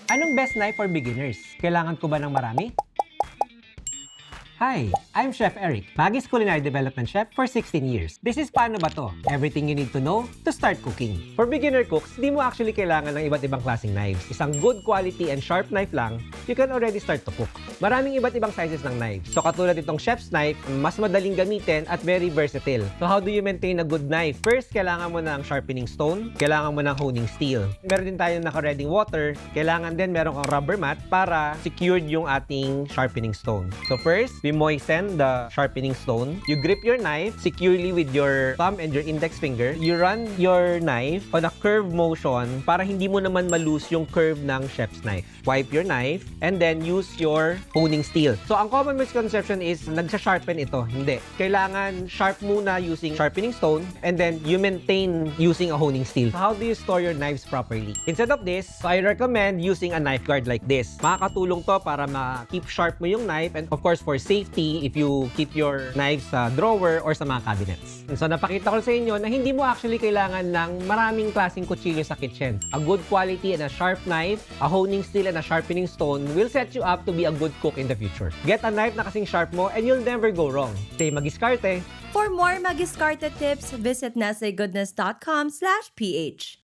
Anong best knife for beginners? Kailangan ko ba ng marami? Hi, I'm Chef Eric, Maggie's Culinary Development Chef for 16 years. This is Paano Ba To? Everything you need to know to start cooking. For beginner cooks, di mo actually kailangan ng iba't ibang klaseng knives. Isang good quality and sharp knife lang, you can already start to cook. Maraming iba't ibang sizes ng knives. So katulad itong chef's knife, mas madaling gamitin at very versatile. So how do you maintain a good knife? First, kailangan mo ng sharpening stone, kailangan mo ng honing steel. Meron din tayong naka-reading water, kailangan din meron kang rubber mat para secured yung ating sharpening stone. So first, we moisten the sharpening stone. You grip your knife securely with your thumb and your index finger. You run your knife on a curve motion para hindi mo naman malose yung curve ng chef's knife. Wipe your knife and then use your honing steel. So ang common misconception is nagsha-sharpen ito. Hindi. Kailangan sharp muna using sharpening stone and then you maintain using a honing steel. So how do you store your knives properly? Instead of this, I recommend using a knife guard like this. Makakatulong to para ma-keep sharp mo yung knife and of course for safety if you keep your knives sa drawer or sa mga cabinets. And so napakita ko sa inyo na hindi mo actually kailangan ng maraming klaseng kutsilyo sa kitchen. A good quality and a sharp knife, a honing steel and a sharpening stone will set you up to be a good cook in the future. Get a knife na kasing sharp mo and you'll never go wrong. Stay magiskarte! For more Magiscarte tips, visit nasaygoodness.com/ph.